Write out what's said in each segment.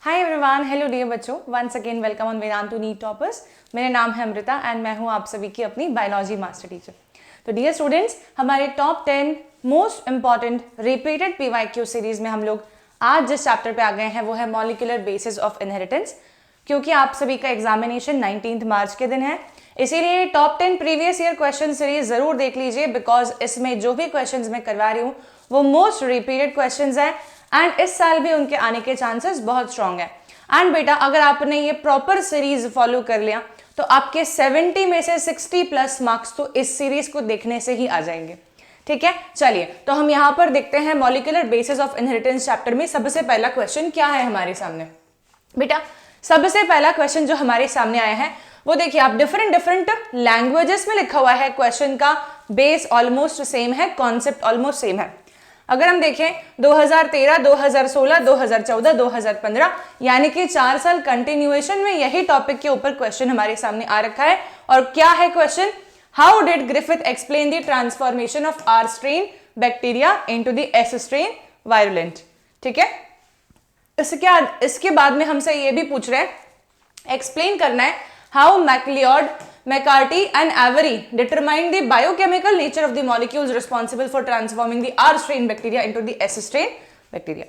हाय everyone, hello dear बच्चों, once again welcome on Vedantu NEET toppers. मेरा नाम है अमृता एंड मैं हूं आप सभी की अपनी बायोलॉजी मास्टर टीचर। तो डियर स्टूडेंट्स, हमारे top 10 most important repeated PYQ series में हम लोग आज जिस चैप्टर पे आ गए हैं वो है मॉलिक्यूलर बेसिस ऑफ इनहेरिटेंस। क्योंकि आप सभी का एग्जामिनेशन 19 मार्च के दिन है, इसीलिए top 10 previous year question series जरूर देख लीजिए, बिकॉज इसमें जो भी क्वेश्चंस मैं करवा रही हूँ वो मोस्ट रिपीटेड क्वेश्चंस हैं एंड इस साल भी उनके आने के चांसेस बहुत स्ट्रांग है। एंड बेटा, अगर आपने ये प्रॉपर सीरीज फॉलो कर लिया तो आपके 70 में से 60 प्लस मार्क्स तो इस सीरीज को देखने से ही आ जाएंगे। ठीक है, चलिए तो हम यहाँ पर देखते हैं molecular basis of inheritance chapter में सबसे पहला क्वेश्चन क्या है हमारे सामने। बेटा, सबसे पहला क्वेश्चन जो हमारे सामने आया है वो देखिए, आप डिफरेंट लैंग्वेजेस में लिखा हुआ है। क्वेश्चन का बेस ऑलमोस्ट सेम है, कॉन्सेप्ट ऑलमोस्ट सेम है। अगर हम देखें 2013, 2016, 2014, 2015 यानी कि 4 साल कंटिन्यूएशन में यही टॉपिक के ऊपर क्वेश्चन हमारे सामने आ रखा है। और क्या है question? How did Griffith explain the transformation of R strain bacteria into the S strain virulent. ठीक है, इसके बाद में हमसे ये भी पूछ रहे हैं, एक्सप्लेन करना है how MacLeod, McCarty and Avery determined the biochemical nature of the molecules responsible for transforming the R strain bacteria into the S strain bacteria।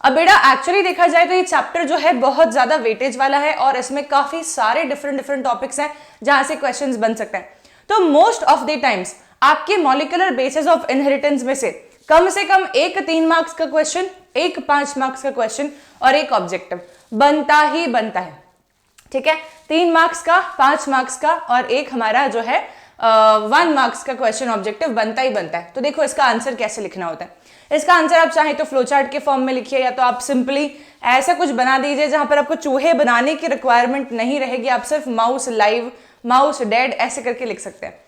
अब बेटा, एक्चुअली देखा जाए तो ये चैप्टर जो है बहुत ज्यादा वेटेज वाला है और इसमें काफी सारे डिफरेंट टॉपिक्स हैं जहां से क्वेश्चंस बन सकते हैं। तो मोस्ट ऑफ द टाइम्स आपके मॉलिक्यूलर बेसिस ऑफ इनहेरिटेंस में से कम एक 3 मार्क्स का क्वेश्चन, एक 5 मार्क्स का क्वेश्चन और एक ऑब्जेक्टिव बनता ही बनता है। ठीक है, 3 मार्क्स का, 5 मार्क्स का और एक हमारा जो है 1 मार्क्स का क्वेश्चन ऑब्जेक्टिव बनता ही बनता है। तो देखो इसका आंसर कैसे लिखना होता है। इसका आंसर आप चाहे तो फ्लो चार्ट के फॉर्म में लिखिए या तो आप सिंपली ऐसा कुछ बना दीजिए जहां पर आपको चूहे बनाने की रिक्वायरमेंट नहीं रहेगी, आप सिर्फ माउस लाइव, माउस डेड ऐसे करके लिख सकते हैं।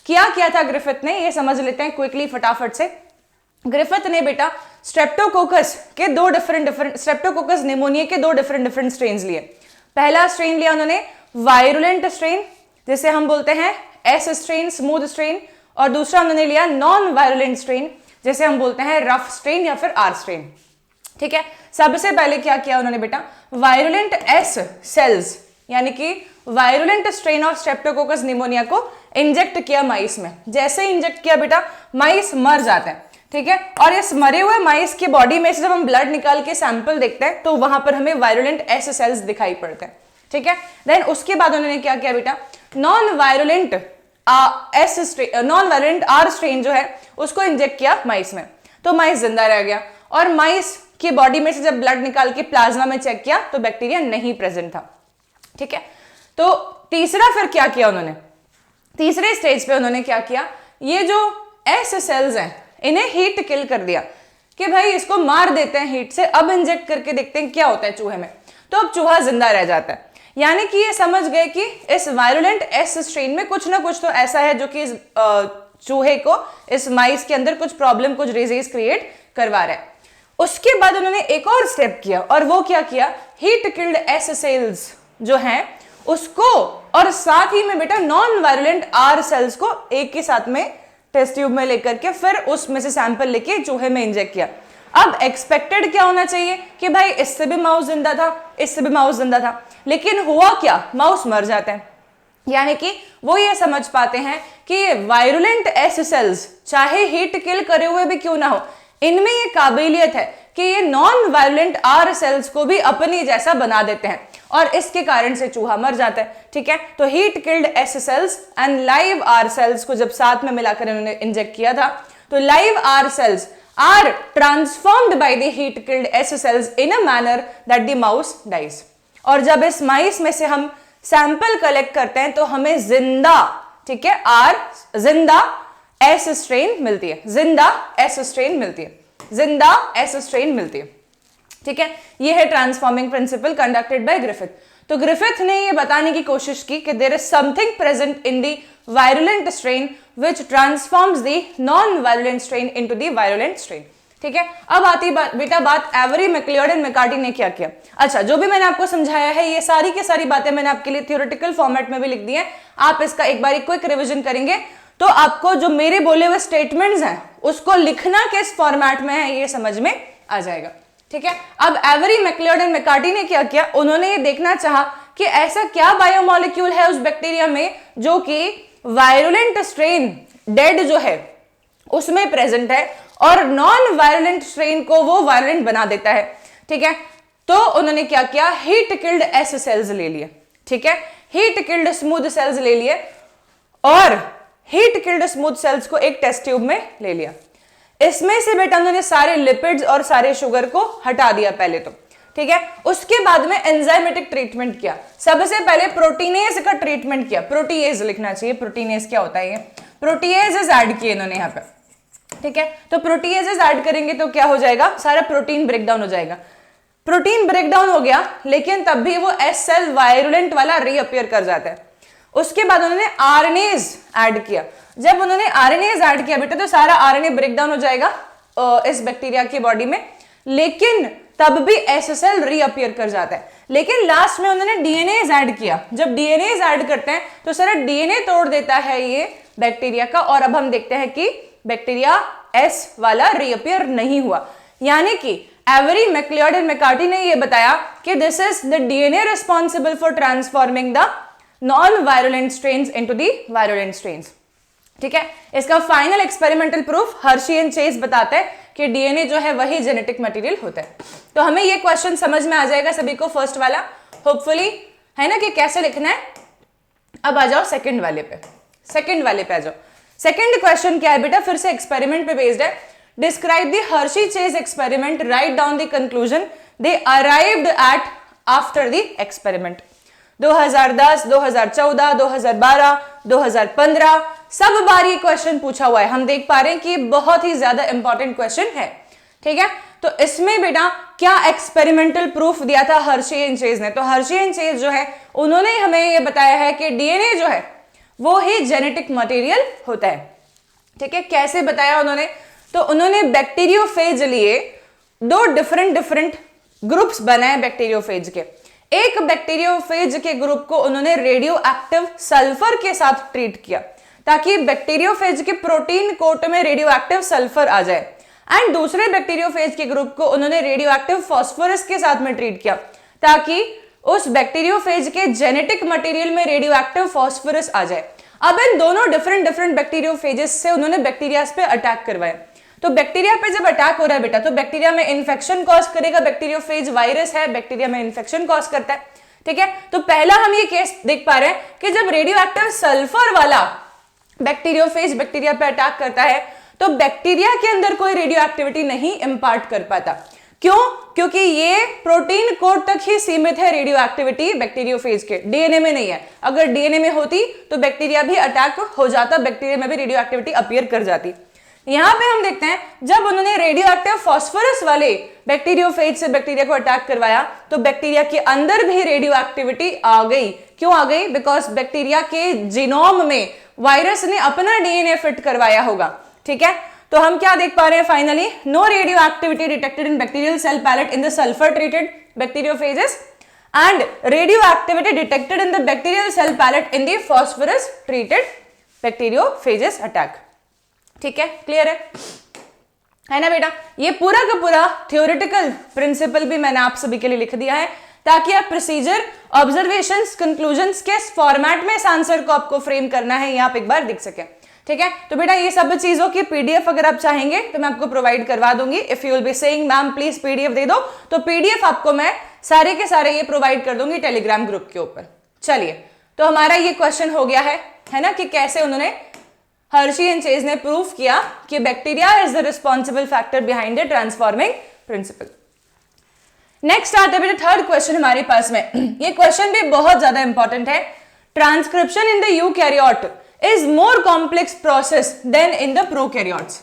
क्या था ग्रिफिथ ने, ये समझ लेते हैं क्विकली फटाफट से। ग्रिफिथ ने बेटा स्ट्रेप्टोकोकस के दो डिफरेंट स्ट्रेप्टोकोकस निमोनिया के दो डिफरेंट स्ट्रेन्स लिए। पहला स्ट्रेन लिया उन्होंने वायरुलेंट स्ट्रेन, जिसे हम बोलते हैं एस स्ट्रेन, स्मूथ स्ट्रेन, और दूसरा उन्होंने लिया नॉन वायरुलेंट स्ट्रेन, जिसे हम बोलते हैं रफ स्ट्रेन या फिर आर स्ट्रेन। ठीक है, सबसे पहले क्या किया उन्होंने बेटा, वायरुलेंट एस सेल्स यानी कि virulent strain of Streptococcus pneumonia को इंजेक्ट किया माइस में। जैसे इंजेक्ट किया बेटा, माइस मर जाते हैं। ठीक है, और इस मरे हुए माइस की बॉडी में से जब हम ब्लड निकाल के सैंपल देखते हैं तो वहां पर हमें वायरुलेंट एस सेल्स दिखाई पड़ते हैं। ठीक है, देन उसके बाद उन्होंने क्या किया बेटा, नॉन वायरुलेंट आर स्ट्रेन जो है उसको इंजेक्ट किया माइस में, तो माइस जिंदा रह गया। और माइस की बॉडी में से जब ब्लड निकाल के प्लाज्मा में चेक किया तो बैक्टीरिया नहीं प्रेजेंट था। ठीक है, तो तीसरा फिर क्या किया उन्होंने, तीसरे स्टेज पे उन्होंने क्या किया, ये जो एस सेल्स हैं इन्हें हीट किल कर दिया कि भाई इसको मार देते हैं हीट से, अब इंजेक्ट करके देखते हैं क्या होता है चूहे में। तो अब चूहा जिंदा रह जाता है। यानी कि ये समझ गए कि इस वायरुलेंट एस स्ट्रेन में कुछ ना कुछ तो ऐसा है जो कि इस चूहे को, इस माइस के अंदर कुछ प्रॉब्लम, कुछ डिजीज क्रिएट करवा रहा है। उसके बाद उन्होंने एक और स्टेप किया, और वो क्या किया, हीट किल्ड एस सेल्स जो हैं उसको और साथ ही में बेटा नॉन वायरुलेंट आर सेल्स को एक ही साथ में टेस्ट ट्यूब में लेकर के फिर उसमें से सैंपल लेके चूहे में इंजेक्ट किया। अब एक्सपेक्टेड क्या होना चाहिए कि भाई इससे भी माउस जिंदा था, इससे भी माउस जिंदा था, लेकिन हुआ क्या, माउस मर जाते हैं। यानी कि वो ये समझ पाते हैं कि वायरुलेंट एस सेल्स चाहे हीट किल करे हुए भी क्यों ना हो, इनमें ये काबिलियत है कि ये नॉन वायरुलेंट आर सेल्स को भी अपनी जैसा बना देते हैं और इसके कारण से चूहा मर जाता है। ठीक है, तो heat killed S cells and live R cells को जब साथ में मिलाकर इन्होंने इंजेक्ट किया था तो live R cells are transformed by the heat killed S cells in a manner that the mouse dies. और जब इस माइस में से हम सैंपल कलेक्ट करते हैं तो हमें जिंदा, ठीक है, जिंदा एस स्ट्रेन मिलती है, जिंदा एस स्ट्रेन मिलती है, जिंदा एस स्ट्रेन मिलती है। ठीक है, ये है transforming principle conducted by Griffith. तो ग्रिफिथ ने ये बताने की कोशिश की कि there is something present in the virulent strain which transforms the non virulent strain into the virulent strain. ठीक है, अब आती बेटा बात एवरी, मैक्लियोड एंड मैकार्टी ने क्या किया। अच्छा, जो भी मैंने आपको समझाया है ये सारी की सारी बातें मैंने आपके लिए थ्योरेटिकल फॉर्मेट में भी लिख दी है। आप इसका एक बार क्विक रिविजन करेंगे तो आपको जो मेरे बोले हुए स्टेटमेंट्स हैं उसको लिखना किस फॉर्मेट में है ये समझ में आ जाएगा। ठीक है। अब एवरी, मैक्लियोड एंड मैकार्टी ने क्या किया, उन्होंने ये देखना चाहा कि ऐसा क्या बायोमोलिक्यूल है उस बैक्टीरिया में जो कि वायरुलेंट स्ट्रेन डेड जो है उसमें प्रेजेंट है और नॉन वायरुलेंट स्ट्रेन को वो वायरुलेंट बना देता है। ठीक है, तो उन्होंने क्या किया, हीट किल्ड एस सेल्स ले लिए। ठीक है, हीट किल्ड स्मूथ सेल्स ले लिए और हीट किल्ड स्मूथ सेल्स को एक टेस्ट ट्यूब में ले लिया। इसमें से बेटा उन्होंने सारे लिपिड्स और सारे शुगर को हटा दिया पहले तो। ठीक है, उसके बाद में एंजाइमेटिक ट्रीटमेंट किया। सबसे पहले प्रोटीनेज का ट्रीटमेंट किया। प्रोटीएज लिखना चाहिए, प्रोटीनेज क्या होता है, ये प्रोटीएजेस ऐड किए इन्होंने यहाँ पे। ठीक है, तो प्रोटीएजेस ऐड करेंगे तो क्या हो जाएगा, सारा प्रोटीन ब्रेकडाउन हो जाएगा। प्रोटीन ब्रेकडाउन हो गया, लेकिन तब भी वो एस सेल वायरुलेंट वाला रीअपियर कर जाता है। उसके बाद उन्होंने आरएनएज ऐड किया। जब उन्होंने आरएनएज ऐड किया बेटा तो सारा आरएनए ब्रेकडाउन हो जाएगा इस बैक्टीरिया की बॉडी में, लेकिन तब भी एस सेल रीअपियर कर जाता है। लेकिन लास्ट में उन्होंने डीएनएज ऐड किया। जब डीएनएज ऐड करते हैं तो सारा डीएनए तोड़ देता है ये बैक्टीरिया का, और अब हम देखते हैं कि बैक्टीरिया एस वाला रीअपियर नहीं हुआ। यानी कि एवरी, मैक्लियोड एंड मैकार्टी ने ये बताया कि this is the DNA responsible for transforming the non virulent strains into the virulent strains. ठीक है, इसका final experimental proof Hershey and chase बताते हैं कि डीएनए जो है वही जेनेटिक मटेरियल होता है। तो हमें ये क्वेश्चन समझ में आ जाएगा सभी को, फर्स्ट वाला होपफुली, है ना, कि कैसे लिखना है। अब आ जाओ सेकंड वाले पे, सेकंड वाले पे आ जाओ। सेकंड क्वेश्चन क्या है बेटा, फिर से एक्सपेरिमेंट पे बेस्ड है। Describe the Hershey chase experiment, write down the conclusion they arrived at after the experiment. 2010, 2014, 2012, 2015 सब बार ये क्वेश्चन पूछा हुआ है। हम देख पा रहे हैं कि बहुत ही ज्यादा इंपॉर्टेंट क्वेश्चन है। ठीक है, तो इसमें बेटा क्या एक्सपेरिमेंटल प्रूफ दिया था हर्शी एंड चेज ने, तो हर्शी एंड चेज जो है उन्होंने हमें ये बताया है कि डीएनए जो है वो ही जेनेटिक मटेरियल होता है। ठीक है, कैसे बताया उन्होंने, तो उन्होंने बैक्टीरियोफेज लिए, दो डिफरेंट ग्रुप्स बनाए बैक्टीरियोफेज के। एक बैक्टीरियोफेज के ग्रुप को उन्होंने रेडियो एक्टिव सल्फर के साथ ट्रीट किया ताकि बैक्टीरियोफेज के प्रोटीन कोट में रेडियो एक्टिव सल्फर आ जाए, एंड दूसरे बैक्टीरियोफेज के ग्रुप को उन्होंने रेडियो एक्टिव फास्फोरस के साथ में ट्रीट किया ताकि उस बैक्टीरियोफेज के जेनेटिक मटेरियल में रेडियो एक्टिव फास्फोरस आ जाए। अब इन दोनों डिफरेंट बैक्टीरियोफेजेस से उन्होंने बैक्टीरिया पे अटैक करवाया। तो बैक्टीरिया पे जब अटैक हो रहा है बेटा तो बैक्टीरिया में इन्फेक्शन कॉज करेगा। बैक्टीरियोफेज वायरस है, बैक्टीरिया में इन्फेक्शन कॉज करता है। ठीक है, तो पहला हम ये केस देख पा रहे हैं कि जब रेडियो एक्टिव सल्फर वाला बैक्टीरियोफेज बैक्टीरिया पे अटैक करता है तो बैक्टीरिया के अंदर कोई रेडियो एक्टिविटी नहीं इंपार्ट कर पाता। क्यों? क्योंकि ये प्रोटीन कोड तक ही सीमित है रेडियो एक्टिविटी बैक्टीरियोफेज के, डीएनए में नहीं है। अगर डीएनए में होती तो बैक्टीरिया भी अटैक हो जाता, बैक्टीरिया में भी रेडियो एक्टिविटी अपीयर कर जाती। यहां पे हम देखते हैं जब उन्होंने रेडियो एक्टिव फास्फोरस वाले बैक्टीरियोफेज से बैक्टीरिया को अटैक करवाया तो बैक्टीरिया के अंदर भी रेडियो एक्टिविटी आ गई। क्यों आ गई? बिकॉज बैक्टीरिया के जीनोम में वायरस ने अपना डीएनए फिट करवाया होगा। ठीक है, तो हम क्या देख पा रहे हैं finally, no radio activity detected in bacterial cell pellet in the sulphur treated bacteriophages and radio activity detected in the bacterial cell pellet in the phosphorus treated bacteriophages attack. ठीक है, क्लियर है ना बेटा? ये पूरा का पूरा थ्योरेटिकल प्रिंसिपल भी मैंने आप सभी के लिए लिख दिया है ताकि आप प्रोसीजर, ऑब्जर्वेशंस, कंक्लूजन्स के फॉर्मेट में इस आंसर को आपको फ्रेम करना है, ये आप एक बार दिख सके। ठीक है, तो बेटा ये सब चीजों की पीडीएफ अगर आप चाहेंगे तो मैं आपको प्रोवाइड करवा दूंगी। If you will be saying ma'am please PDF दे दो, तो पीडीएफ आपको मैं सारे के सारे ये प्रोवाइड कर दूंगी टेलीग्राम ग्रुप के ऊपर। चलिए, तो हमारा ये क्वेश्चन हो गया है ना, कि कैसे उन्होंने हर्शी एंड चेज ने प्रूफ किया कि bacteria is the responsible factor behind the transforming principle. Next आते हैं थर्ड क्वेश्चन हमारे पास में। ये क्वेश्चन भी बहुत ज्यादा इंपॉर्टेंट है। Transcription in the eukaryote is more complex process than in the prokaryotes.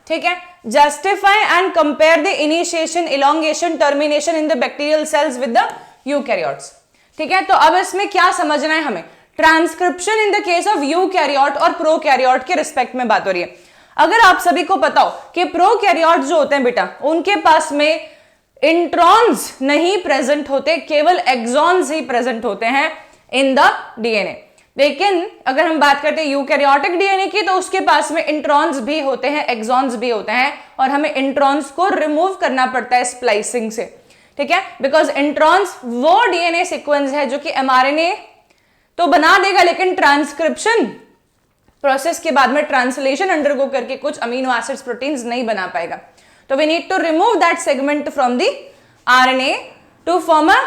ठीक है, justify and compare the initiation, elongation, termination in the bacterial cells with the eukaryotes. ठीक है, तो अब इसमें क्या समझना है हमें, transcription in the case of eukaryote और प्रोकैरियोट के रिस्पेक्ट में बात हो रही है। अगर आप सभी को पता हो कि प्रोकैरियोट जो होते हैं बेटा उनके पास में इंट्रॉन्स नहीं प्रेजेंट होते, केवल एक्सॉन्स ही प्रेजेंट होते हैं इन द डीएनए। लेकिन अगर हम बात करते हैं यूकैरियोटिक डीएनए की, तो उसके पास में इंट्रॉन्स भी होते हैं, एक्सॉन्स भी होते हैं, और हमें इंट्रॉन्स को रिमूव करना पड़ता है स्प्लाइसिंग से, ठीक है, बिकॉज इंट्रॉन्स वो डीएनए सीक्वेंस है जो कि एमआरएनए तो बना देगा, लेकिन ट्रांसक्रिप्शन प्रोसेस के बाद में ट्रांसलेशन अंडरगो करके कुछ अमीनो एसिड्स प्रोटीन्स नहीं बना पाएगा। तो we need to remove that segment from the RNA to form a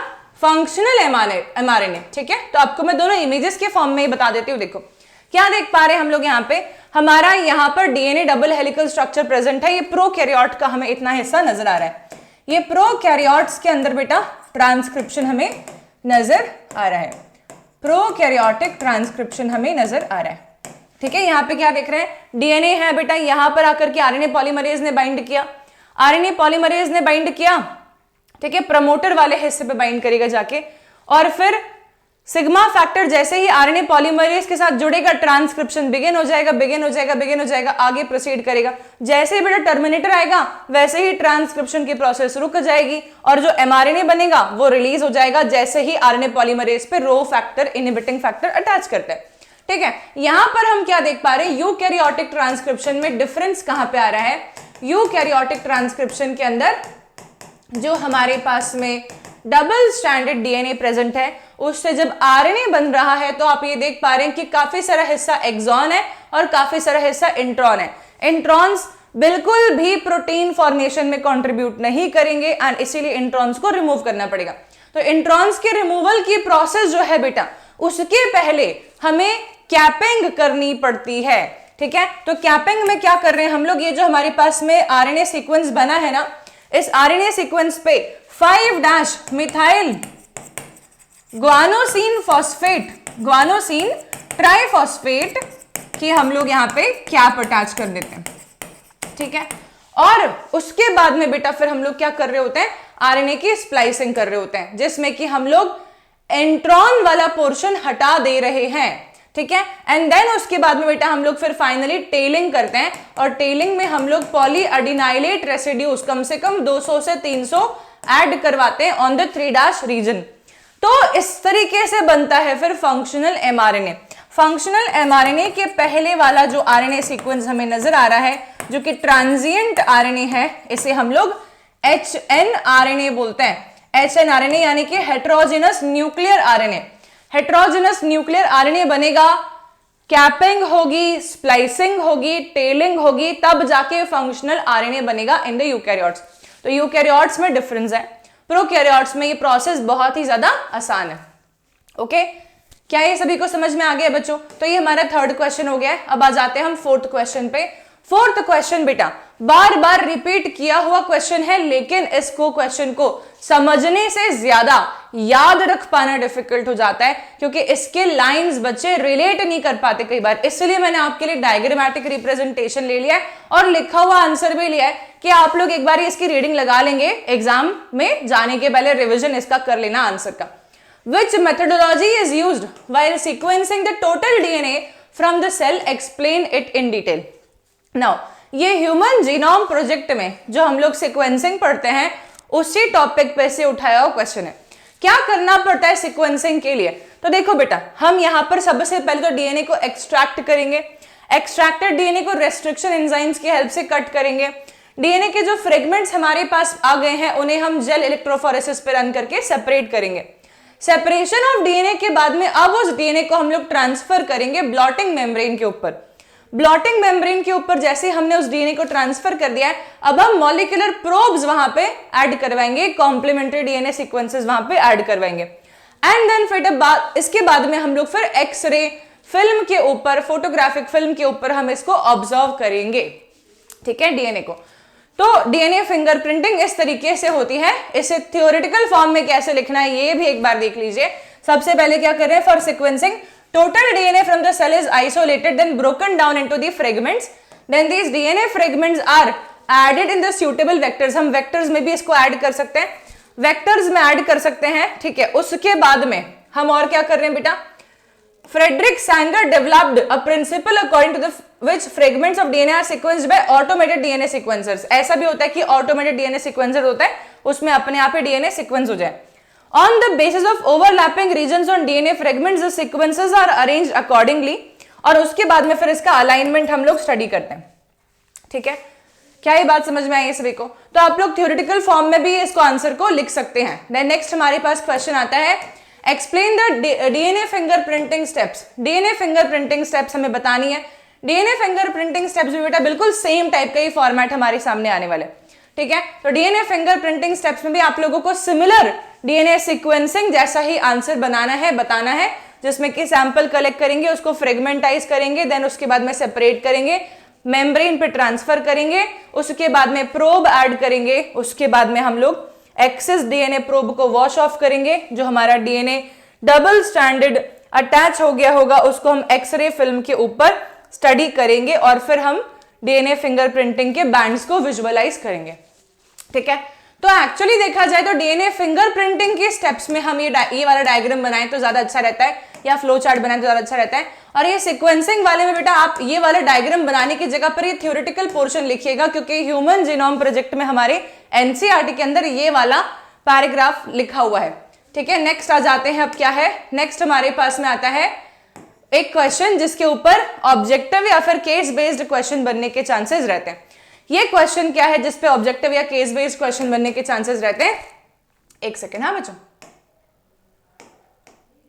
functional mRNA, ठीक है। तो आपको मैं दोनों इमेजेस के फॉर्म में ही बता देती हूँ। देखो क्या देख पा रहे हैं हम लोग यहाँ पे, हमारा यहाँ पर DNA double helical structure present है। ये प्रोकैरियोट का हमें इतना हिस्सा नजर आ रहा है। ये प्रोकैरियोट्स के अंदर बेटा ट्रांसक्रिप्शन हमें नजर आ रहा है, प्रोकैरियोटिक ट्रांसक्रिप्शन हमें नजर आ रहा है, ठीक है। यहाँ पे क्या देख रहे हैं, डीएनए है बेटा, यहां पर आकर के आरएनए पॉलीमरेज ने बाइंड किया, आरएनए पॉलीमरेज ने बाइंड किया, ठीक है, प्रमोटर वाले हिस्से पे बाइंड करेगा जाके, और फिर सिग्मा फैक्टर जैसे ही आरएनए पॉलीमरेज के साथ जुड़ेगा, ट्रांसक्रिप्शन बिगिन हो जाएगा, आगे प्रोसीड करेगा। जैसे ही बेटा टर्मिनेटर आएगा वैसे ही ट्रांसक्रिप्शन की प्रोसेस रुक जाएगी, और जो एमआरएनए बनेगा वो रिलीज हो जाएगा जैसे ही आरएनए पॉलीमरेज पे rho factor, inhibiting factor attach करता है, ठीक है। यहां पर हम क्या देख पा रहे हैं, यूकैरियोटिक ट्रांसक्रिप्शन में डिफरेंस कहां पे आ रहा है। यूकैरियोटिक ट्रांसक्रिप्शन के अंदर जो हमारे पास में डबल स्ट्रैंडेड डीएनए प्रेजेंट है, उससे जब आरएनए बन रहा है तो आप ये देख पा रहे हैं कि काफी सारा हिस्सा एक्सॉन है और काफी सारा हिस्सा इंट्रॉन है। इंट्रॉन्स बिल्कुल भी प्रोटीन फॉर्मेशन में कंट्रीब्यूट नहीं करेंगे, एंड इसीलिए इंट्रॉन्स को रिमूव करना पड़ेगा। तो इंट्रॉन्स के रिमूवल की प्रोसेस जो है बेटा, उसके पहले हमें कैपिंग करनी पड़ती है, ठीक है। तो कैपिंग में क्या कर रहे हैं हम लोग, ये जो हमारे पास में आरएनए सीक्वेंस बना है ना, इस आरएनए सीक्वेंस पे 5' methyl guanosine phosphate, guanosine triphosphate की हम लोग यहाँ पे कैप अटैच कर देते हैं, ठीक है। और उसके बाद में बेटा फिर हम लोग क्या कर रहे होते हैं, आरएनए की स्प्लाइसिंग कर रहे होते हैं, जिसमें कि हम लोग इंट्रॉन वाला पोर्शन हटा दे रहे हैं, ठीक है। एंड देन उसके बाद में बेटा हम लोग फिर फाइनली टेलिंग करते हैं, और टेलिंग में हम लोग पॉलीएडिनाइलेट रेसिड्यूज कम से कम 200 से 300 ऐड करवाते हैं ऑन द 3' रीजन। तो इस तरीके से बनता है फिर फंक्शनल एमआरएनए। फंक्शनल एमआरएनए के पहले वाला जो आरएनए सीक्वेंस हमें नजर आ रहा है, जो कि ट्रांजिएंट आरएनए है, इसे हम लोग HNRNA बोलते हैं। HNRNA यानी कि heterogeneous nuclear RNA. Heterogeneous nuclear RNA बनेगा, कैपिंग होगी, स्प्लाइसिंग होगी, टेलिंग होगी, तब जाके फंक्शनल आरएनए बनेगा इन द यूकैरियोट्स। तो यूकैरियोट्स में डिफरेंस है, प्रोकैरियोट्स में ये प्रोसेस बहुत ही ज्यादा आसान है। ओके, क्या ये सभी को समझ में आ गया बच्चों? तो ये हमारा 3rd क्वेश्चन हो गया है। अब आ जाते हैं हम 4th क्वेश्चन पे। 4th क्वेश्चन बेटा बार बार रिपीट किया हुआ क्वेश्चन है, लेकिन इसको क्वेश्चन को समझने से ज्यादा याद रख पाना डिफिकल्ट हो जाता है, क्योंकि इसके लाइंस बच्चे रिलेट नहीं कर पाते कई बार। इसलिए मैंने आपके लिए डायग्रामेटिक रिप्रेजेंटेशन ले लिया है और लिखा हुआ आंसर भी लिया है कि आप लोग एक बार इसकी रीडिंग लगा लेंगे, एग्जाम में जाने के पहले रिविजन इसका कर लेना आंसर का। Which methodology is used while sequencing the total DNA from the cell? Explain it in detail. Now, ये ह्यूमन जीनोम प्रोजेक्ट में जो हम लोग सीक्वेंसिंग पढ़ते हैं, उसी टॉपिक पे से उठाया हुआ क्वेश्चन है। क्या करना पड़ता है सीक्वेंसिंग के लिए? तो देखो बेटा, हम यहाँ पर सबसे पहले तो डीएनए को एक्सट्रैक्ट करेंगे। एक्सट्रैक्टेड डीएनए को रेस्ट्रिक्शन एंजाइम्स की हेल्प से कट करेंगे। डीएनए के जो फ्रेगमेंट्स हमारे पास आ गए हैं, उन्हें हम जेल इलेक्ट्रोफोरेसिस पे रन करके सेपरेट करेंगे। सेपरेशन ऑफ डीएनए के बाद में अब उस डीएनए को हम लोग ट्रांसफर करेंगे ब्लॉटिंग मेम्ब्रेन के ऊपर। ब्लॉटिंग मेम्ब्रेन के ऊपर जैसे हमने उस डीएनए को ट्रांसफर कर दिया है, अब हम मॉलिक्यूलर प्रोब्स वहां पे ऐड करवाएंगे, कॉम्प्लीमेंट्री डीएनए सीक्वेंसेस वहां पे ऐड करवाएंगे। एंड देन फिर इसके बाद में हम लोग फिर एक्सरे फिल्म के ऊपर, फोटोग्राफिक फिल्म के ऊपर हम इसको ऑब्जर्व करेंगे, ठीक है, डीएनए को। तो डीएनए फिंगरप्रिंटिंग इस तरीके से होती है। इसे थ्योरेटिकल फॉर्म में कैसे लिखना है ये भी एक बार देख लीजिए। सबसे पहले क्या कर रहे हैं, for sequencing total DNA from the cell is isolated, then broken down into the fragments, then these DNA fragments are added in the suitable vectors। हम vectors में भी इसको ऐड कर सकते हैं, vectors में ऐड कर सकते हैं, ठीक है। उसके बाद में हम और क्या कर रहे हैं बेटा, Frederick Sanger developed a principle according to which fragments of DNA are sequenced by automated DNA sequencers। ऐसा भी होता है कि automated DNA sequencer होता है, उसमें अपने आप ही DNA sequence हो जाए। On the basis of overlapping regions on DNA fragments the sequences are arranged accordingly, और उसके बाद में फिर इसका अलाइनमेंट हम लोग स्टडी करते हैं। ठीक है, क्या ये बात समझ में आई है सभी को? तो आप लोग थ्योरेटिकल फॉर्म में भी इसको आंसर को लिख सकते हैं। देन नेक्स्ट हमारे पास क्वेश्चन आता है, explain the DNA fingerprinting steps. DNA fingerprinting steps हमें बतानी है। डीएनए फिंगरप्रिंटिंग स्टेप्स भी बेटा बिल्कुल सेम टाइप का ही फॉर्मेट हमारे सामने आने वाले। ठीक है, तो डीएनए फिंगरप्रिंटिंग स्टेप्स में भी आप लोगों को सिमिलर डीएनए सीक्वेंसिंग जैसा ही आंसर बनाना है, बताना है, जिसमें कि सैंपल कलेक्ट करेंगे, उसको फ्रेगमेंटाइज करेंगे, देन उसके बाद में सेपरेट करेंगे, मेम्ब्रेन पे ट्रांसफर करेंगे, उसके बाद में प्रोब ऐड करेंगे, उसके बाद में हम लोग एक्सेस डीएनए प्रोब को वॉश ऑफ करेंगे, जो हमारा डीएनए डबल स्ट्रैंडेड अटैच हो गया होगा उसको हम एक्सरे फिल्म के ऊपर स्टडी करेंगे, और फिर हम डीएनए फिंगरप्रिंटिंग के बैंड्स को विजुअलाइज करेंगे। ठीक है, तो एक्चुअली देखा जाए तो डीएनए फिंगरप्रिंटिंग के स्टेप्स में हम ये वाला डायग्राम बनाएं तो ज्यादा अच्छा रहता है, या फ्लो चार्ट बनाएं तो ज्यादा अच्छा रहता है। और ये सीक्वेंसिंग वाले में बेटा आप ये वाला डायग्राम बनाने की जगह पर ये थ्योरेटिकल पोर्शन लिखिएगा, क्योंकि ह्यूमन जीनोम प्रोजेक्ट में हमारे एनसीईआरटी के अंदर ये वाला पैराग्राफ लिखा हुआ है। ठीक है, नेक्स्ट आ जाते हैं। अब क्या है नेक्स्ट हमारे पास में आता है एक क्वेश्चन जिसके ऊपर ऑब्जेक्टिव या फिर केस बेस्ड क्वेश्चन बनने के चांसेस रहते हैं। ये क्वेश्चन क्या है जिसपे ऑब्जेक्टिव या केस बेस्ड क्वेश्चन बनने के चांसेस रहते हैं? एक सेकेंड, हाँ बच्चों।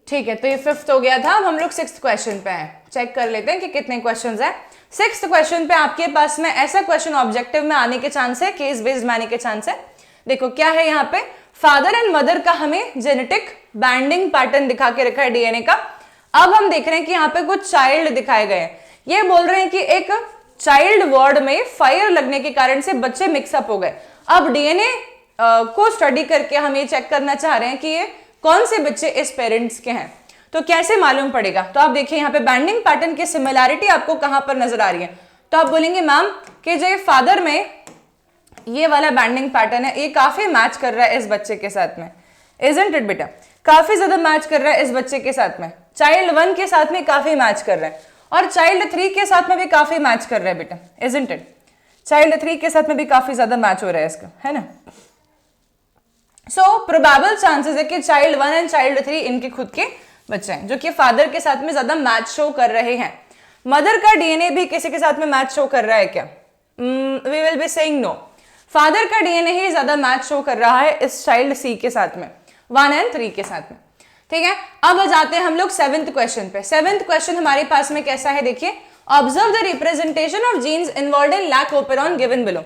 ठीक है, तो ये 5th हो गया था। अब हम लोग 6th क्वेश्चन पे हैं। चेक कर लेते हैं कि कितने क्वेश्चंस हैं। 6th क्वेश्चन पे आपके पास में ऐसा क्वेश्चन ऑब्जेक्टिव में आने के चांस है, केस बेस्ड में आने के चांस है। देखो क्या है यहाँ पे, फादर एंड मदर का हमें जेनेटिक बैंडिंग पैटर्न दिखा के रखा है डीएनए का। अब हम देख रहे हैं कि यहाँ पे कुछ चाइल्ड दिखाए गए हैं। ये बोल रहे हैं कि एक चाइल्ड वार्ड में फायर लगने के कारण से बच्चे मिक्सअप हो गए। अब डीएनए को स्टडी करके हम ये चेक करना चाह रहे हैं कि ये कौन से बच्चे इस पेरेंट्स के हैं, तो कैसे मालूम पड़ेगा? तो आप देखिए यहाँ पे बैंडिंग पैटर्न की सिमिलैरिटी आपको कहां पर नजर आ रही है। तो आप बोलेंगे मैम कि जो फादर में ये वाला बैंडिंग पैटर्न है ये काफी मैच कर रहा है इस बच्चे के साथ में, इजंट इट बेटा? काफी ज्यादा मैच कर रहा है इस बच्चे के साथ में। चाइल्ड 1 के साथ में काफी मैच कर रहा है, और चाइल्ड 3 के साथ में भी काफी मैच कर रहा है बेटा, इजंट इट? चाइल्ड 3 के साथ में भी काफी ज्यादा मैच हो रहा है इसका, है ना? सो प्रोबेबल चांसेस है कि चाइल्ड 1 एंड चाइल्ड 3 इनके खुद के बच्चे हैं जो कि फादर के साथ में ज्यादा मैच शो कर रहे हैं। मदर का डीएनए भी किसी के साथ में मैच शो कर रहा है क्या? We will be saying no. Father का डीएनए ही ज्यादा मैच शो कर रहा है इस चाइल्ड सी के साथ में, 1 एंड 3 के साथ में। ठीक है, अब जाते हैं हम लोग 7th क्वेश्चन पे। 7th क्वेश्चन हमारे पास में कैसा है देखिए, observe the representation of genes involved in lac operon given below.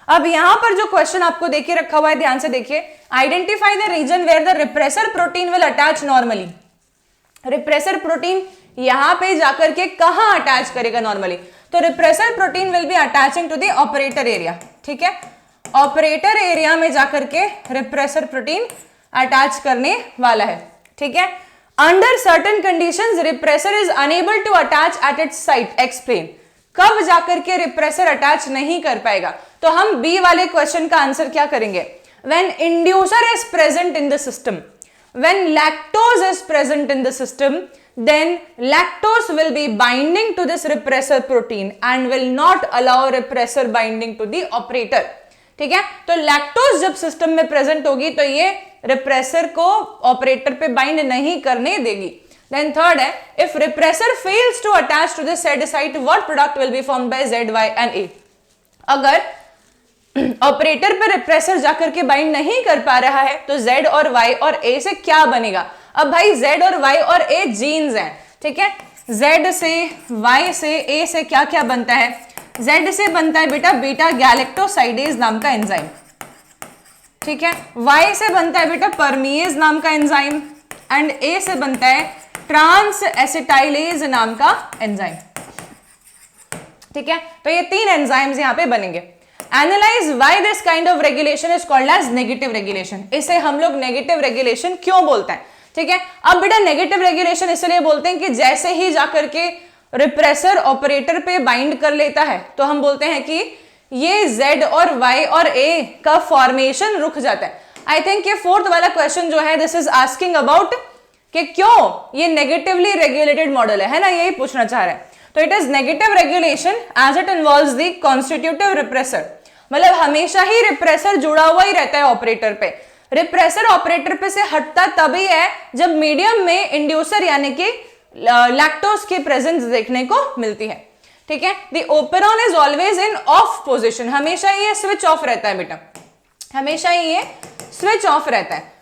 अब यहां पर जो क्वेश्चन आपको देखिए रखा हुआ है, ध्यान से देखिए, identify the region where the repressor protein will attach normally. Repressor protein यहां पे जाकर के कहां अटैच करेगा नॉर्मली? तो repressor protein will be attaching to the operator area. ठीक है, ऑपरेटर एरिया में जाकर के रिप्रेसर प्रोटीन अटैच करने वाला है। ठीक है, under certain conditions repressor is unable to attach at its site. Explain, कब जाकर के रिप्रेसर अटैच नहीं कर पाएगा? तो हम बी वाले क्वेश्चन का आंसर क्या करेंगे? When inducer is present in the system, when lactose is present in the system, then lactose will be binding to this repressor protein and will not allow repressor binding to the operator. ठीक है, तो lactose जब system में present होगी तो ये repressor को operator पे बाइंड नहीं करने देगी। देन थर्ड है, if repressor fails to attach to the said site what product will be formed by Z, Y and A। अगर ऑपरेटर पे रिप्रेसर जाकर के बाइंड नहीं कर पा रहा है तो Z और Y और A से क्या बनेगा? अब भाई Z और Y और A जीन्स हैं। ठीक है, Z से Y से A से क्या क्या बनता है? Z से बनता है बेटा बीटा गैलेक्टोसाइडेज नाम का एंजाइम। ठीक है, Y से बनता है बेटा परमीएज नाम का एंजाइम, एंड A से बनता है ट्रांस एसिटाइलेज नाम का एंजाइम। ठीक है, तो ये 3 एंजाइम्स यहां पे बनेंगे। Analyse why this kind of regulation is called as negative regulation. इसे हम लोग नेगेटिव रेगुलेशन क्यों बोलते हैं? ठीक है, अब बेटा नेगेटिव रेगुलेशन इसलिए बोलते हैं कि जैसे ही जाकर के रिप्रेसर ऑपरेटर पे बाइंड कर लेता है तो हम बोलते हैं कि ये Z और Y और A का फॉर्मेशन रुक जाता है। आई थिंक ये 4th वाला क्वेश्चन जो है दिस इज आस्किंग अबाउट कि क्यों ये नेगेटिवली रेगुलेटेड मॉडल है ना, यही पूछना चाह रहे हैं। तो it is negative regulation as it involves the constitutive repressor, मतलब हमेशा ही रिप्रेसर जुड़ा हुआ ही रहता है ऑपरेटर पे। रिप्रेसर ऑपरेटर पे से हटता तभी है जब मीडियम में इंड्यूसर यानी कि लैक्टोज की प्रेजेंस देखने को मिलती है। ठीक है, the operon is always in of position, हमेशा ये स्विच ऑफ रहता है बेटा, हमेशा ये स्विच ऑफ रहता है।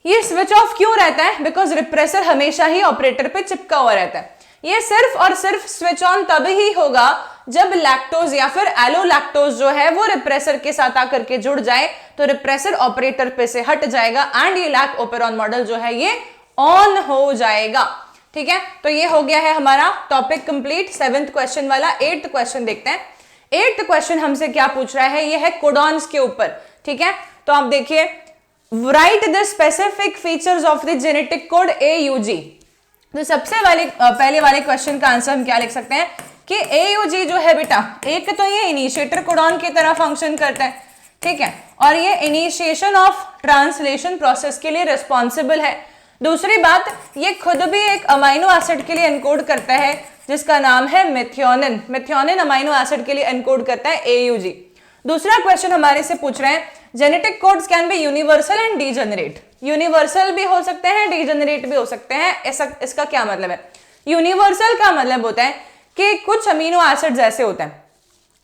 ये स्विच ऑफ क्यों रहता है? बिकॉज रिप्रेसर हमेशा ही ऑपरेटर पे चिपका हुआ रहता है। ये सिर्फ और सिर्फ स्विच ऑन तभी ही होगा जब लैक्टोज या फिर एलोलैक्टोज जो है वो रिप्रेसर के साथ आकर के जुड़ जाए, तो रिप्रेसर ऑपरेटर पे से हट जाएगा एंड ये लैक ओपेरॉन मॉडल जो है ये ऑन हो जाएगा। ठीक है, तो ये हो गया है हमारा टॉपिक कंप्लीट 7th क्वेश्चन वाला। 8th क्वेश्चन देखते हैं। 8th क्वेश्चन हमसे क्या पूछ रहा है? ये है कोडॉन्स के ऊपर। ठीक है, तो आप देखिए, right the specific features of the genetic code AUG। तो सबसे पहले वाले क्वेश्चन का आंसर हम क्या लिख सकते हैं कि AUG जो है बेटा, एक तो ये इनिशिएटर कोडॉन की तरह फंक्शन करता है, ठीक है, और ये इनिशिएशन ऑफ ट्रांसलेशन प्रोसेस के लिए रिस्पॉन्सिबल है। दूसरी बात, ये खुद भी एक अमाइनो एसिड के लिए एनकोड करता है जिसका नाम है मेथियोनिन। मेथियोनिन अमाइनो एसिड के लिए एनकोड करता है AUG। दूसरा क्वेश्चन हमारे से पूछ रहे हैं, genetic codes can be universal and degenerate. Universal भी हो सकते हैं, डीजेनरेट भी हो सकते हैं। इसका क्या मतलब है? यूनिवर्सल का मतलब होता है कि कुछ अमीनो एसिड्स ऐसे होते हैं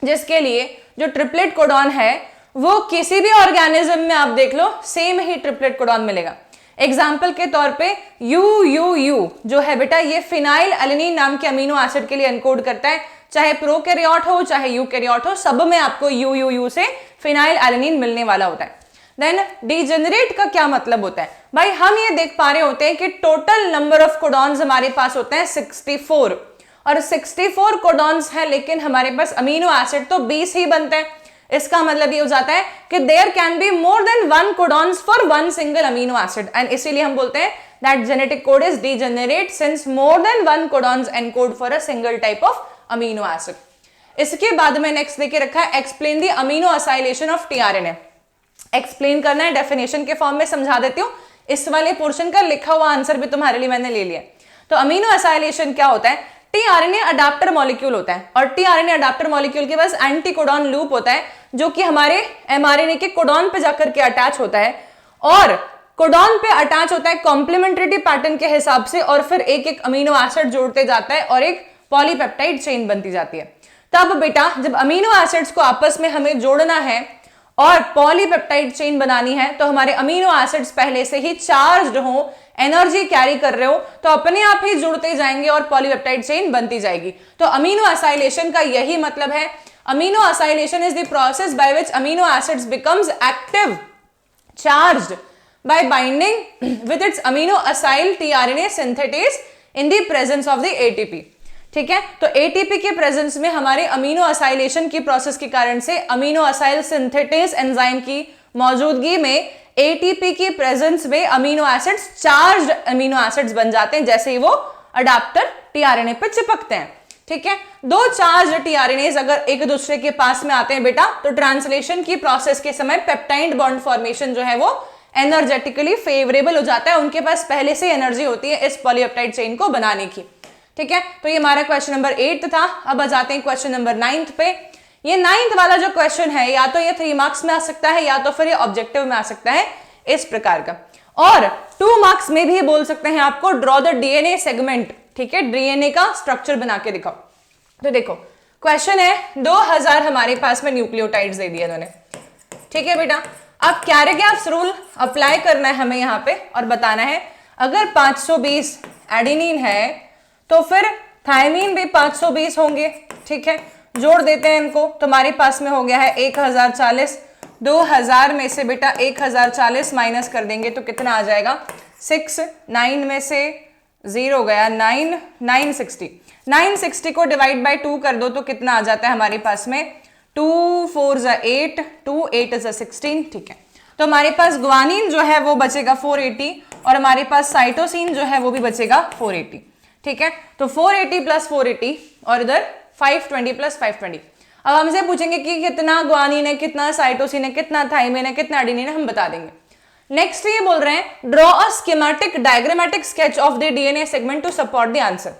जिसके लिए जो ट्रिपलेट कोडॉन है वो किसी भी ऑर्गेनिज्म में आप देख लो सेम ही ट्रिपलेट कोडॉन मिलेगा। एग्जाम्पल के तौर पे UUU जो है बेटा, ये फिनाइल एलेनिन नाम के अमीनो एसिड के लिए एनकोड करता है, चाहे प्रोकैरियोट हो चाहे यूकैरियोट हो, सब में आपको UUU से फिनाइल एलेनिन मिलने वाला होता है। देन डीजेनरेट का क्या मतलब होता है? भाई हम ये देख पा रहे होते हैं कि टोटल नंबर ऑफ कोडॉन्स हमारे पास होते हैं 64 और 64 कोडॉन्स हैं, लेकिन हमारे पास अमीनो एसिड तो 20 ही बनते हैं। इसका मतलब ये हो जाता है कि there can be more than 1 codons for 1 single amino acid and इसीलिए हम बोलते हैं that genetic code is degenerate since more than 1 codons encode for a single type of amino acid. इसके बाद में नेक्स्ट देके रखा है explain the amino acylation of tRNA। Explain करना है, डेफिनेशन के फॉर्म में समझा देती हूँ। इस वाले पोर्शन का लिखा हुआ आंसर भी तुम्हारे लिए मैंने ले लिया। तो अमीनो असाइलेशन क्या होता है? tRNA अडाप्टर मॉलिक्यूल होता है और tRNA अडाप्टर मॉलिक्यूल के पास एंटी कोडॉन लूप होता है जो कि हमारे mRNA के कोडॉन पे जाकर के अटैच होता है और कोडॉन पे अटैच होता है कॉम्प्लीमेंट्रिटी पैटर्न के हिसाब से और फिर एक एक अमीनो एसिड जोड़ते जाता है और एक पॉलीपेप्टाइड चेन बनती जाती है। तब बेटा जब अमीनो एसिड्स को आपस में हमें जोड़ना है और पॉलीपेप्टाइड चेन बनानी है तो हमारे अमीनो एसिड्स पहले से ही चार्ज्ड हो, एनर्जी कैरी कर रहे हो, तो अपने आप ही जुड़ते जाएंगे और पॉलीपेप्टाइड चेन बनती जाएगी। तो अमीनो असाइलेशन का यही मतलब है। Amino acylation is the process by which amino acids becomes active charged by binding with its amino acyl tRNA synthetase in the presence of the ATP। ठीक है, तो ATP के प्रेजेंस में हमारे अमीनो असाइलेशन की प्रोसेस के कारण से अमीनो असाइल सिंथेटेज एंजाइम की मौजूदगी में ATP की प्रेजेंस में amino acids charged amino acids बन जाते हैं जैसे ही वो अडाप्टर tRNA पे चिपकते हैं। ठीक है, दो चार्ज्ड tRNAs अगर एक दूसरे के पास में आते हैं बेटा तो ट्रांसलेशन की प्रोसेस के समय पेप्टाइड बॉन्ड फॉर्मेशन जो है वो एनर्जेटिकली फेवरेबल हो जाता है। उनके पास पहले से एनर्जी होती है इस पॉलीपेप्टाइड चेन को बनाने की। ठीक है, तो ये हमारा क्वेश्चन नंबर 8 था। अब आ जाते हैं क्वेश्चन नंबर 9 पे। ये 9th वाला जो क्वेश्चन है या तो ये 3 मार्क्स में आ सकता है या तो फिर ये ऑब्जेक्टिव में आ सकता है इस प्रकार का, और 2 मार्क्स में भी बोल सकते हैं आपको ड्रॉ द डीएनए सेगमेंट। ठीक है, डीएनए का स्ट्रक्चर बना के दिखाओ। तो देखो क्वेश्चन है 2000 हमारे पास में न्यूक्लियोटाइड्स दे दिए इन्होंने। ठीक है बेटा, अब कैरेगैप्स रूल अप्लाई करना है हमें यहाँ पे और बताना है अगर 520 एडेनिन है तो फिर थायमीन भी 520 होंगे। ठीक है, जोड़ देते हैं इनको तो हमारे पास में हो गया है 1040। 2000 में से बेटा 1040 माइनस कर देंगे तो कितना आ जाएगा 6। 9 में से 0 गया 9, 960। 960 को डिवाइड बाय 2 कर दो तो कितना आ जाता है हमारे पास में 2 4 = 8, 2 8 = 16। ठीक है, तो हमारे पास ग्वानिन जो है वो बचेगा 480 और हमारे पास साइटोसिन जो है वो भी बचेगा 480। ठीक है, तो 480 + 480 और इधर 520 + 520। अब हमसे पूछेंगे कि कितना ग्वानिन है, कितना साइटोसिन है, कितना थाइमिन है, कितना एडेनिन है, हम बता देंगे। नेक्स्ट ये बोल रहे हैं draw a schematic diagrammatic sketch of the DNA segment to support the answer.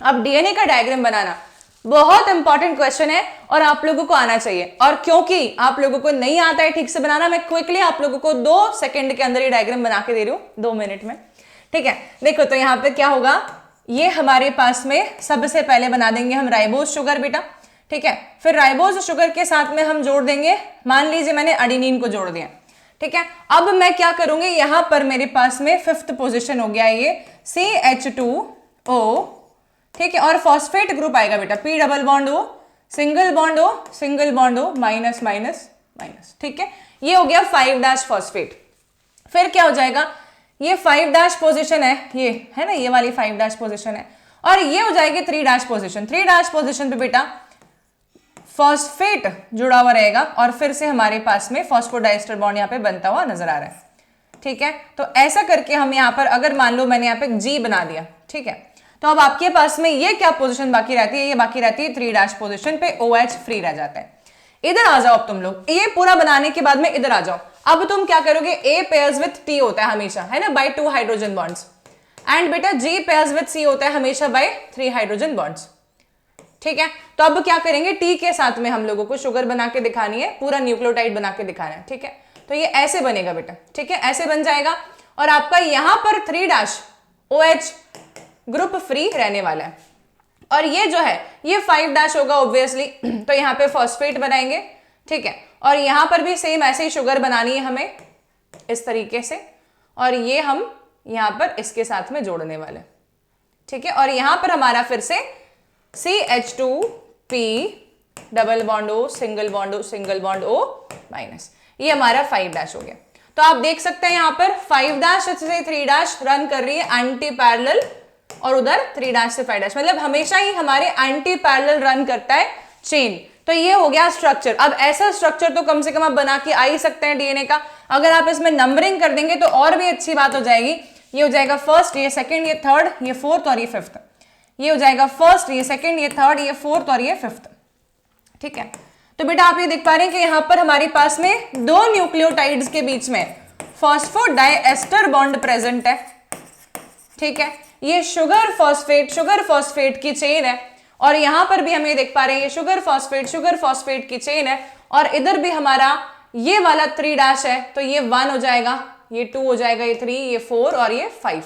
अब डीएनए का डायग्राम बनाना बहुत इंपॉर्टेंट क्वेश्चन है और आप लोगों को आना चाहिए। और क्योंकि आप लोगों को नहीं आता है ठीक से बनाना, मैं क्विकली आप लोगों को 2 सेकंड के अंदर ये डायग्राम बना के दे रही हूं, 2 मिनट में। ठीक है, देखो तो यहां पे क्या होगा, ये हमारे पास में सबसे पहले बना देंगे हम राइबोज शुगर बेटा। ठीक है, फिर राइबोज शुगर के साथ में हम जोड़ देंगे, मान लीजिए मैंने एडेनिन को जोड़ दिया। ठीक है, अब मैं क्या करूंगी, यहां पर मेरे पास में 5th पोजीशन हो गया ये CH2O। ठीक है, और फॉस्फेट ग्रुप आएगा बेटा P double bond O, single bond O, single bond O, minus minus minus. ठीक है, ये हो गया 5' फॉस्फेट। फिर क्या हो जाएगा, ये 5' पोजीशन है, ये है ना, ये वाली 5' पोजीशन है, और ये हो जाएगी 3' पोजीशन। 3' पोजीशन पे बेटा फॉस्फेट जुड़ा हुआ रहेगा और फिर से हमारे पास में फॉस्फोडाइस्टर बॉन्ड यहाँ पे बनता हुआ नजर आ रहा है। ठीक है, तो ऐसा करके हम यहाँ पर अगर मान लो मैंने यहाँ पे G बना दिया, ठीक है, तो अब आपके पास में ये क्या पोजीशन बाकी रहती है, ये बाकी रहती है 3' पोजीशन पे OH फ्री रह जाता है। इधर आ जाओ अब तुम लोग, ये पूरा बनाने के बाद में इधर आ जाओ। अब तुम क्या करोगे, A पेयर्स विथ T होता है हमेशा, है ना, बाय 2 हाइड्रोजन बॉन्ड्स, एंड बेटा G पेयर्स विथ C होता है हमेशा बाय 3 हाइड्रोजन बॉन्ड्स। ठीक है, तो अब क्या करेंगे, T के साथ में हम लोगों को शुगर बना के दिखानी है, पूरा न्यूक्लियोटाइड बना के दिखाना है। ठीक है, तो ये ऐसे बनेगा बेटा। ठीक है, ऐसे बन जाएगा और आपका यहां पर 3' OH ग्रुप फ्री रहने वाला है, और ये जो है ये 5' होगा ऑब्वियसली, तो यहाँ पे फॉस्फेट बनाएंगे। ठीक है, और यहां पर भी सेम ऐसे ही शुगर बनानी है हमें इस तरीके से, और ये हम यहां पर इसके साथ में जोड़ने वाले। ठीक है, और यहां पर हमारा फिर से CH2P double bond O, single bond O, single bond O minus, ये हमारा 5' हो गया। तो आप देख सकते हैं यहां पर 5' से 3' रन कर रही है एंटी पैरेलल, और उधर 3' से 5', मतलब हमेशा ही हमारे एंटी पैरेलल रन करता है चेन। तो ये हो गया स्ट्रक्चर। अब ऐसा स्ट्रक्चर तो कम से कम आप बना के आ ही सकते हैं डीएनए का। अगर आप इसमें नंबरिंग कर देंगे तो और भी अच्छी बात हो जाएगी। ये हो जाएगा फर्स्ट, ये सेकंड, ये थर्ड, ये फोर्थ और ये फिफ्थ। ये हो जाएगा फर्स्ट, ये सेकंड, ये थर्ड, ये फोर्थ और ये फिफ्थ। ठीक है, तो बेटा आप ये देख पा रहे हैं कि यहां पर हमारे पास में 2 न्यूक्लियोटाइड्स के बीच में फॉस्फोडाइएस्टर बॉन्ड प्रेजेंट है। ठीक है, ये शुगर फॉस्फेट की चेन है, और यहां पर भी हम ये देख पा रहे हैं ये शुगर फॉस्फेट की चेन है, और इधर भी हमारा ये वाला 3' है, तो ये 1 हो जाएगा, ये 2 हो जाएगा, ये 3, ये 4 और ये 5।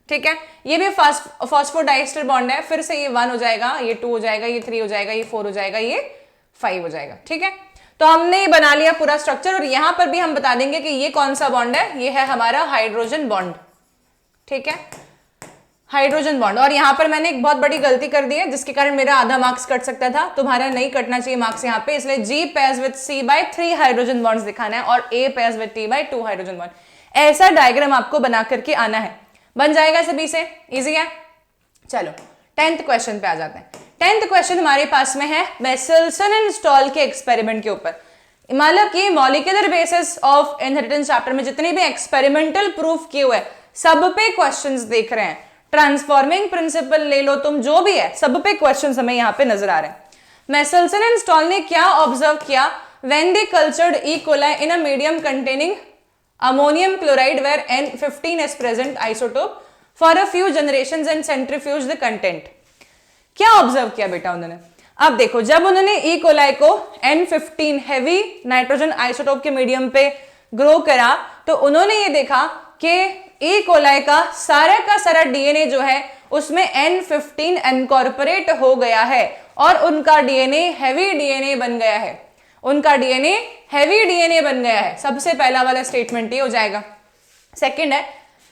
ठीक है, ये भी फॉस्फोडाइएस्टर बॉन्ड है, फिर से ये 1 हो जाएगा, ये 2 हो जाएगा, ये 3 हो जाएगा, ये 4 हो जाएगा, ये 5 हो जाएगा। ठीक है, तो हमने बना लिया पूरा स्ट्रक्चर, और यहां पर भी हम बता देंगे कि ये कौन सा बॉन्ड है, ये है हमारा हाइड्रोजन बॉन्ड। ठीक है, हाइड्रोजन बॉन्ड। और यहां पर मैंने एक बहुत बड़ी गलती कर दी है जिसके कारण मेरा आधा मार्क्स कट सकता था, तुम्हारा नहीं कटना चाहिए मार्क्स यहाँ पे, इसलिए G pairs with C by 3 hydrogen bonds दिखाना है और A pairs with T by 2 hydrogen bond. ऐसा डायग्राम आपको बना करके आना है, बन जाएगा सभी से, इजी है। चलो 10th क्वेश्चन पे आ जाते हैं। 10th क्वेश्चन हमारे पास में है मेसेल्सन एंड स्टॉल के एक्सपेरिमेंट के ऊपर। मतलब कि molecular basis of inheritance chapter में जितने भी एक्सपेरिमेंटल प्रूफ किए हुए सब पे क्वेश्चंस देख रहे हैं। ट्रांसफॉर्मिंग प्रिंसिपल ले लो तुम, जो भी है सब पे क्वेश्चंस हमें यहाँ पे नजर आ रहे हैं। मेसेल्सन एंड स्टॉल ने क्या ऑब्जर्व किया when they cultured E coli in a medium containing ammonium chloride where N15 is present isotope for a few generations and centrifuge the content। क्या ऑब्जर्व किया बेटा उन्होंने? अब देखो, जब उन्होंने ई कोलाई को N15 हैवी नाइट्रोजन आइसोटोप के मीडियम पे ग्रो करा, तो उन्होंने ये देखा कि ई कोलाई का सारा डीएनए जो है उसमें N15 इनकॉर्पोरेट हो गया है और उनका डीएनए हैवी डीएनए बन गया है। उनका डीएनए हैवी डीएनए बन गया है। सबसे पहला वाला स्टेटमेंट ये हो जाएगा। सेकंड है,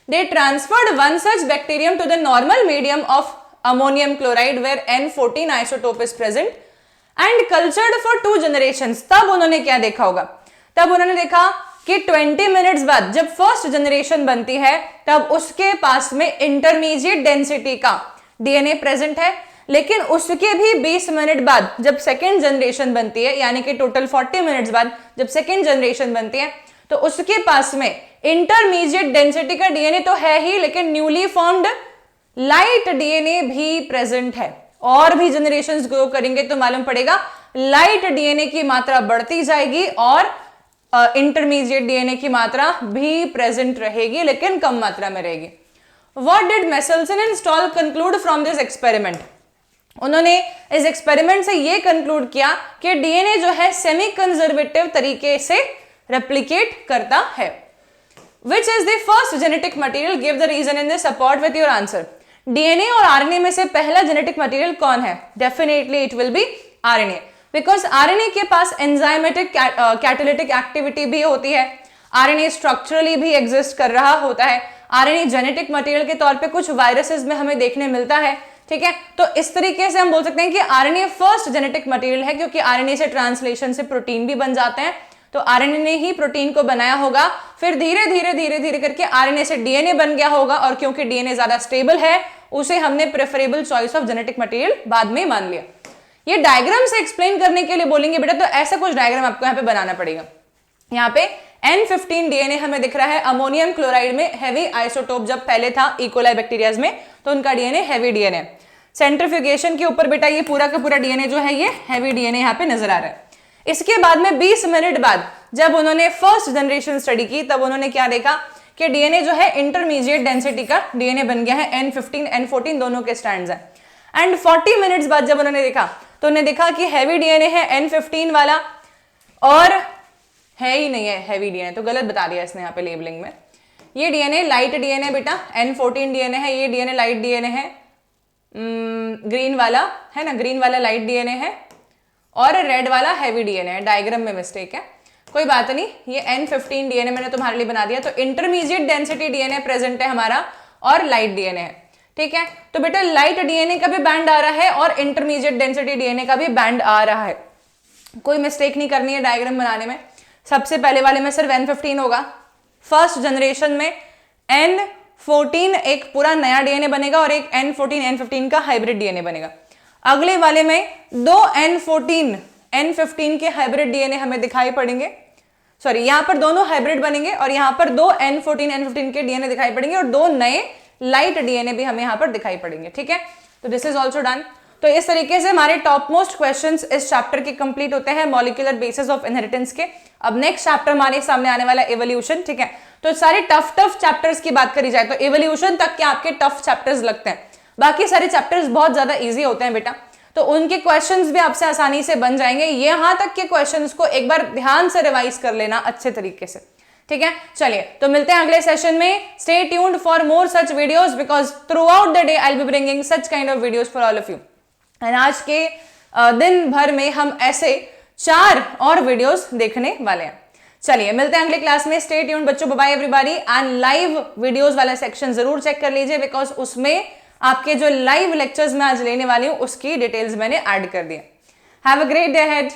they transferred one such bacterium to the normal medium of ammonium chloride where N14 isotope is present and cultured for 2 generations. तब उन्होंने क्या देखा होगा? तब उन्होंने देखा कि 20 मिनट्स बाद जब फर्स्ट जनरेशन बनती है तब उसके पास में इंटरमीडिएट डेंसिटी का डीएनए प्रेजेंट है, लेकिन उसके भी 20 मिनट बाद जब सेकेंड जनरेशन बनती है, यानी कि टोटल 40 मिनट्स बाद जब सेकेंड जनरेशन बनती है, तो उसके पास में इंटरमीडिएट डेंसिटी का डीएनए तो है ही, लेकिन न्यूली फॉर्म्ड लाइट डीएनए भी प्रेजेंट है। और भी जनरेशंस ग्रो करेंगे तो मालूम पड़ेगा लाइट डीएनए की मात्रा बढ़ती जाएगी और इंटरमीडिएट डीएनए की मात्रा भी प्रेजेंट रहेगी, लेकिन कम मात्रा में रहेगी। What did Meselson and Stahl conclude from this experiment? उन्होंने इस एक्सपेरिमेंट से ये कंक्लूड किया कि डीएनए जो है सेमी कंजर्वेटिव तरीके से रेप्लिकेट करता है। Which is the first genetic material, give the reason in this, support with your answer. DNA और आरएनए में से पहला जेनेटिक मटेरियल कौन है? Definitely it will be RNA, because RNA के पास एंजाइमेटिक कैटालिटिक एक्टिविटी भी होती है, आरएनए स्ट्रक्चरली भी एग्जिस्ट कर रहा होता है, आरएनए जेनेटिक मटेरियल के तौर पे कुछ वायरसेस में हमें देखने मिलता है, ठीक है। तो इस तरीके से हम बोल सकते हैं कि आरएनए फर्स्ट जेनेटिक मटेरियल है, क्योंकि आरएनए से ट्रांसलेशन से प्रोटीन भी बन जाते हैं, तो आरएनए ने ही प्रोटीन को बनाया होगा, फिर धीरे धीरे धीरे धीरे करके आरएनए से डीएनए बन गया होगा, और क्योंकि डीएनए ज्यादा स्टेबल है उसे हमने preferable choice of genetic material बाद में मान लिया। ये डायग्राम से एक्सप्लेन करने के लिए बोलेंगे बेटा, तो ऐसा कुछ डायग्राम आपको यहाँ पे बनाना पड़ेगा। यहाँ पे N15 डीएनए हमें दिख रहा है अमोनियम क्लोराइड में हैवी आइसोटोप जब पहले था इकोलाई बैक्टीरियाज में, तो उनका डीएनए हैवी डीएनए। सेंट्रीफ्यूगेशन के ऊपर बेटा ये पूरा का पूरा डीएनए जो है ये हैवी डीएनए यहाँ पे नजर आ रहा है। इसके बाद में 20 मिनट बाद जब उन्होंने फर्स्ट जनरेशन स्टडी की, तब उन्होंने क्या देखा कि डीएनए जो है इंटरमीडिएट डेंसिटी का डीएनए बन गया है, N15 N14 दोनों के स्ट्रैंड्स हैं। एंड 40 मिनट्स बाद जब उन्होंने देखा तो उन्होंने देखा कि हैवी डीएनए है N15 वाला, और है ही नहीं है हैवी डीएनए, तो गलत बता दिया इसने यहाँ पे लेबलिंग में। ये डीएनए लाइट डीएनए बेटा N14 डीएनए है, ये डीएनए लाइट डीएनए है, ग्रीन वाला है ना, ग्रीन वाला लाइट डीएनए है और रेड वाला हैवी डीएनए है। डायग्राम में मिस्टेक है, कोई बात नहीं, ये N15 डीएनए मैंने तुम्हारे लिए बना दिया। तो इंटरमीडिएट डेंसिटी डीएनए प्रेजेंट है हमारा और लाइट डीएनए है, ठीक है। तो बेटा लाइट डीएनए का भी बैंड आ रहा है और इंटरमीडिएट डेंसिटी डीएनए का भी बैंड आ रहा है, कोई मिस्टेक नहीं करनी है डायग्राम बनाने में। सबसे पहले वाले में सिर्फ N15 होगा, फर्स्ट जनरेशन में N14 एक पूरा नया डीएनए बनेगा और एक N14 N15 का हाइब्रिड डीएनए बनेगा। अगले वाले में दो N14 N15 के हाइब्रिड डीएनए हमें दिखाई पड़ेंगे, सॉरी यहाँ पर दोनों हाइब्रिड बनेंगे और यहाँ पर दो N14 N15 के डीएनए दिखाई पड़ेंगे और दो नए लाइट डीएनए भी हमें यहाँ पर दिखाई पड़ेंगे, ठीक है। तो दिस इज ऑल्सो डन। तो इस तरीके से हमारे टॉप मोस्ट क्वेश्चंस इस चैप्टर के कंप्लीट होते हैं मॉलिक्यूलर बेसिस ऑफ इनहेरिटेंस के। अब नेक्स्ट चैप्टर हमारे सामने आने वाला एवोल्यूशन, ठीक है। तो सारे टफ चैप्टर्स की बात करी जाए तो एवोल्यूशन तक के आपके टफ चैप्टर्स लगते हैं, बाकी सारे चैप्टर्स बहुत ज्यादा इजी होते हैं बेटा, तो उनके क्वेश्चंस भी आपसे आसानी से बन जाएंगे। यहां तक के क्वेश्चंस को एक बार ध्यान से रिवाइज कर लेना अच्छे तरीके से, ठीक है। चलिए तो मिलते हैं अगले सेशन में। Stay tuned for more such videos because through out the day I will be bringing such kind of videos for all of you. And आज के दिन भर में हम ऐसे 4 और वीडियोस देखने वाले हैं। चलिए मिलते हैं अगले क्लास में। स्टे ट्यून्ड बच्चों, bye bye everybody. And live videos वाला सेक्शन जरूर चेक कर लीजिए बिकॉज उसमें आपके जो लाइव लेक्चर्स मैं आज लेने वाली हूं उसकी डिटेल्स मैंने ऐड कर दी। Have a great day ahead.